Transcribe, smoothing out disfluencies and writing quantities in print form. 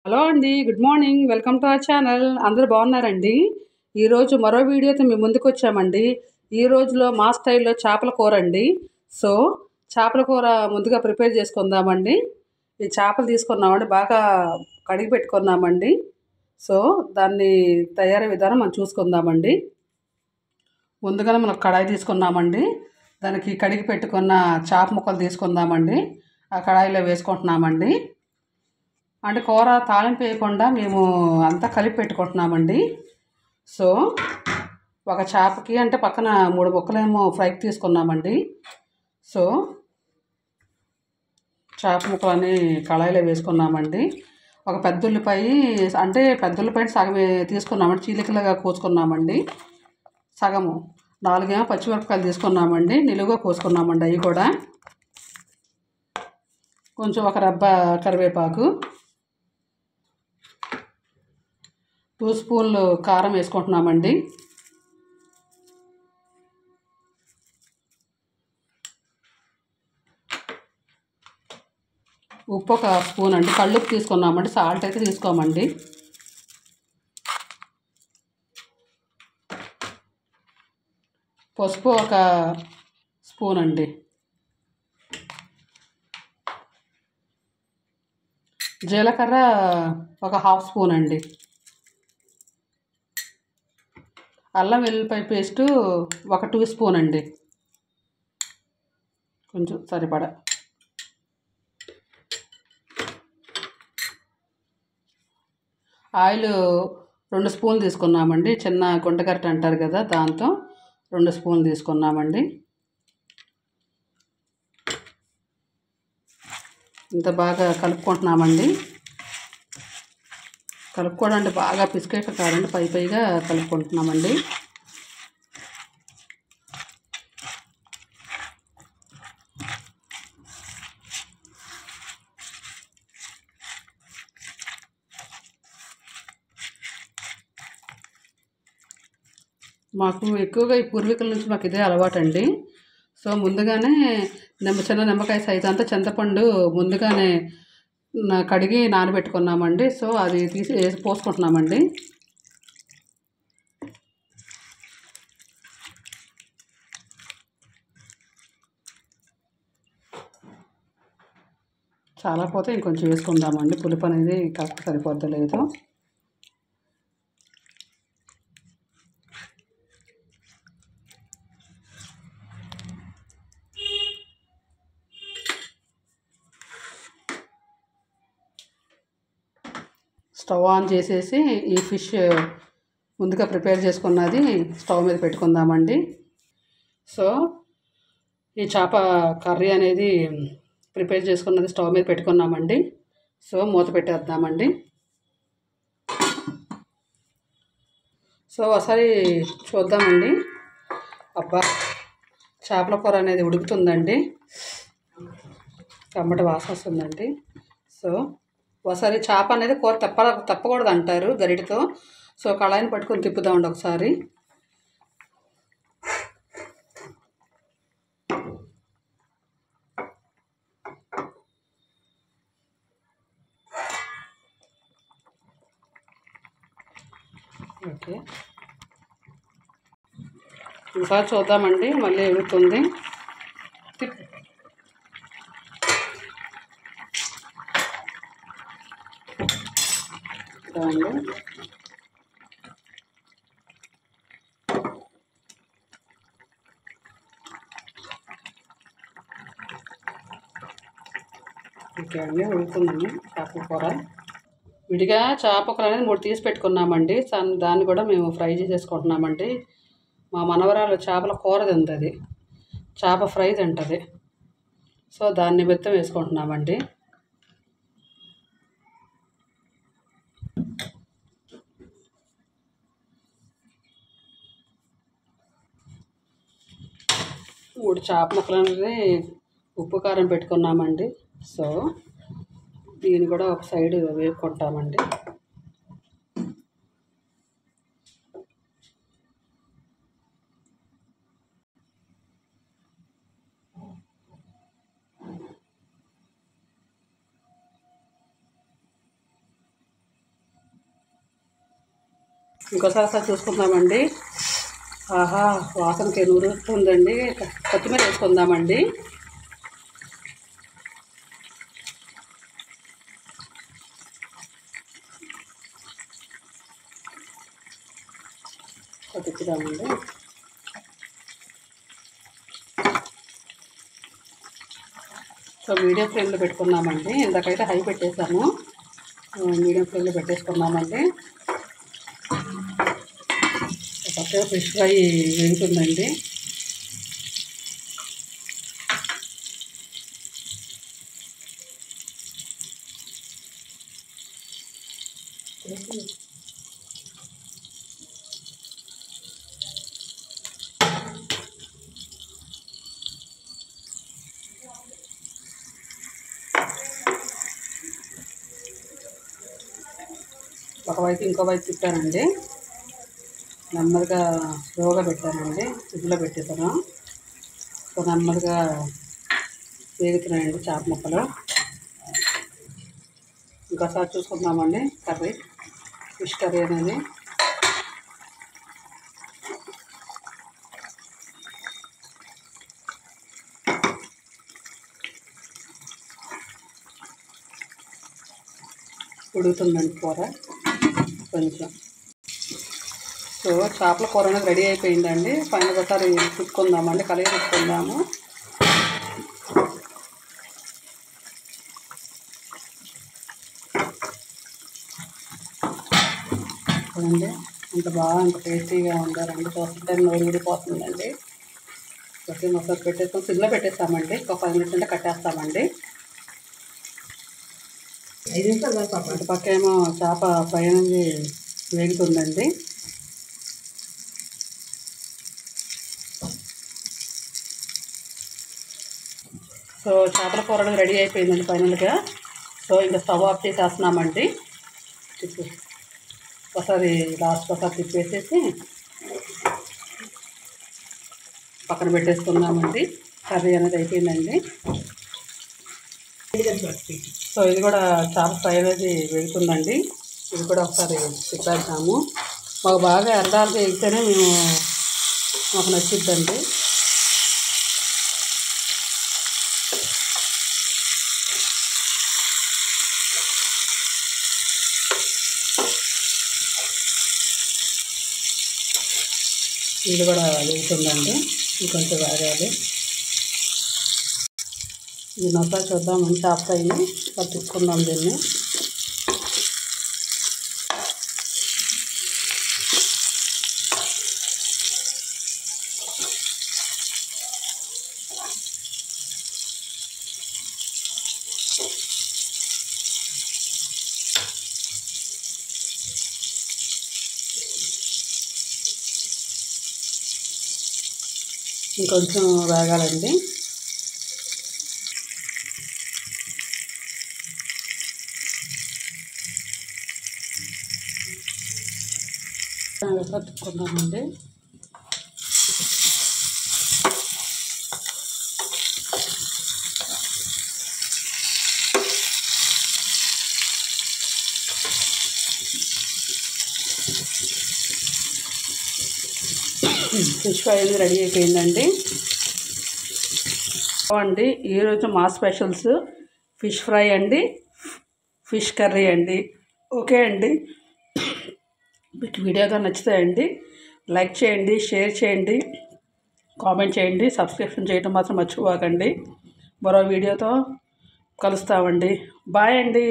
Hello అండి, good morning. Welcome to our channel. అందరూ బాగున్నారండి? ఈరోజు మరో వీడియోతో మేము ముందుకు వచ్చామండి. ఈ రోజులో మా స్టైల్లో చేపల కూర అండి. సో చేపల కూర ముందుగా ప్రిపేర్ చేసుకుందామండి. ఈ చేపలు తీసుకున్నామండి, బాగా కడిగి పెట్టుకున్నామండి. సో దాన్ని తయారీ విధానం మనం చూసుకుందామండి. ముందుగానే మనం కడాయి తీసుకున్నామండి. దానికి కడిగి పెట్టుకున్న చేప ముక్కలు తీసుకుందామండి. ఆ కడాయిలో వేసుకుంటున్నామండి. అంటే కూర తాలింపు వేయకుండా మేము అంతా కలిపి పెట్టుకుంటున్నామండి. సో ఒక చేపకి అంటే పక్కన 3 ముక్కలేమో ఫ్రైకి తీసుకున్నామండి. సో చేప ముక్కలని కళాయిలో వేసుకున్నామండి. ఒక పెద్ద ఉల్లిపాయ, అంటే పెద్ద ఉల్లిపాయ సగం తీసుకున్నామండి, చీలికలుగా కోసుకున్నామండి. సగము 4 పచ్చిమిరపకాయలు తీసుకున్నామండి, నిలువుగా కోసుకున్నామండి. అవి కూడా కొంచెం ఒక రబ్బ కరివేపాకు, 2 స్పూన్లు కారం వేసుకుంటున్నామండి. ఉప్పు 1 స్పూన్ అండి. కళ్ళుప్పు తీసుకున్నామండి, సాల్ట్ అయితే తీసుకోమండి. పసుపు 1 స్పూన్ అండి. జీలకర్ర 1/2 స్పూన్ అండి. అల్లం వెల్లుల్లిపాయ పేస్టు 1 2 స్పూన్ అండి, కొంచెం సరిపడా. ఆయిల్ 2 స్పూన్లు తీసుకున్నామండి, చిన్న గుంటగరిట అంటారు కదా, దాంతో 2 స్పూన్లు తీసుకున్నామండి. ఇంత బాగా కలుపుకుంటున్నామండి. కలుపుకోవడానికి బాగా పిసికేట కాదండి, పైగా కలుపుకుంటున్నామండి. మాకు ఎక్కువగా ఈ పూర్వీకుల నుంచి మాకు ఇదే అలవాటండి. సో ముందుగానే చిన్న నిమ్మకాయ సైజు అంతా చింతపండు ముందుగానే కడిగి నానబెట్టుకున్నామండి. సో అది తీసి పోసుకుంటున్నామండి. చాలా పోతే ఇంకొంచెం వేసుకుందామండి, పులుపు అనేది కరెక్ట్ సరిపోద్దో లేదో. స్టవ్ ఆన్ చేసేసి ఈ ఫిష్ ముందుగా ప్రిపేర్ చేసుకున్నది స్టవ్ మీద పెట్టుకుందామండి. సో ఈ చేప కర్రీ అనేది ప్రిపేర్ చేసుకున్నది స్టవ్ మీద పెట్టుకున్నామండి. సో మూత పెట్టేద్దామండి. సో ఒకసారి చూద్దామండి. అబ్బా, చేపల కూర అనేది ఉడుకుతుందండి, కమ్మటి వాసన వస్తుందండి. సో ఒకసారి చేప అనేది కూర తప్పకూడదు అంటారు గరిటతో. సో కళాయిని పట్టుకొని తిప్పుదామండి ఒకసారి. ఓకే, ఒకసారి చూద్దామండి, మళ్ళీ ఉడుకుతుంది. అండి ఓకే అండి, ఉడుకుతుంది చేపల కూర. విడిగా చేప కూర అనేది 3 తీసి పెట్టుకున్నామండి. దాన్ని కూడా మేము ఫ్రై చేసేసుకుంటున్నామండి. మా మనవరాలు చేపల కూర తింటుంది, చేప ఫ్రై తింటుంది. సో దాన్ని నిమిత్తం వేసుకుంటున్నామండి. మూడు చేప ముక్కలు అనేది ఉప్పు కారం పెట్టుకున్నామండి. సో దీన్ని కూడా ఒక సైడ్ వేపుకుంటామండి. ఇంకోసారి చూసుకుందామండి. ఆహా, వాసనకి నూరుతుందండి. కొత్తిమీర వేసుకుందామండి. కొద్దిద్దామండి. సో మీడియం ఫ్లేమ్లో పెట్టుకున్నామండి. ఇందాకైతే హై పెట్టేసాము, మీడియం ఫ్లేమ్లో పెట్టేసుకున్నామండి. పక్కన ఫిష్ ఫ్రై వేగుతుందండి. ఒకవైపు ఇంకో వైపు తిప్పానండి. నెమ్మదిగా స్లోగా పెట్టానండి. ఫ్రిడ్జ్లో పెట్టేసాను. సో నెమ్మదిగా వేగుతున్నాయండి చేప ముక్కలు. ఇంకోసారి చూసుకుందామండి. కర్రీ, ఫిష్ కర్రీ అనేది ఉడుకుతుందండి కూర కొంచెం. సో చేపల కూర అనేది రెడీ అయిపోయిందండి. పైన ఒకసారి తిప్పుకుందామండి, కలిగి తిప్పుకుందాము. చూడండి అంత బాగా, అంత టేస్టీగా ఉండాలండి. చూస్తుంటే నోరు ఊడిపోతుందండి. ప్రతి ఒకసారి పెట్టేస్తాం, సిమ్లో పెట్టేస్తామండి. ఒక 5 మినిట్స్ అంటే కట్టేస్తామండి. అటు పక్క ఏమో చేప ఫ్రై అనేది వేగుతుందండి. సో చేపల కూర అనేది రెడీ అయిపోయిందండి ఫైనల్గా. సో ఇంకా స్టవ్ ఆఫ్ చేసేస్తున్నామండి. ఒకసారి లాస్ట్ ఒకసారి తిప్పేసేసి పక్కన పెట్టేసుకుందామండి. కర్రీ అనేది అయిపోయిందండి. సో ఇది కూడా చేప ఫ్రై అనేది వేగుతుందండి. ఇది కూడా ఒకసారి తిప్పేద్దాము. మాకు బాగా ఎర్రడాలు వేగితేనే మాకు నచ్చిద్దండి. ఇది కూడా వేగుతుందండి. ఇంకొంచెం వేగాలి. దీన్ని ఒకసారి చూద్దామండి. చేప ఫ్రైని తిప్పుకుందాం దీన్ని. ఇంకొంచెం వేగాలండి. తిప్పుకుందామండి. ఫిష్ ఫ్రై అనేది రెడీ అయిపోయిందండి. అండి ఈరోజు మా స్పెషల్స్ ఫిష్ ఫ్రై అండి, ఫిష్ కర్రీ అండి. ఓకే అండి, మీకు వీడియోగా నచ్చుతాయండి. లైక్ చేయండి, షేర్ చేయండి, కామెంట్ చేయండి, సబ్స్క్రిప్షన్ చేయడం మాత్రం మర్చిపోకండి. మరో వీడియోతో కలుస్తామండి. బాయ్ అండి.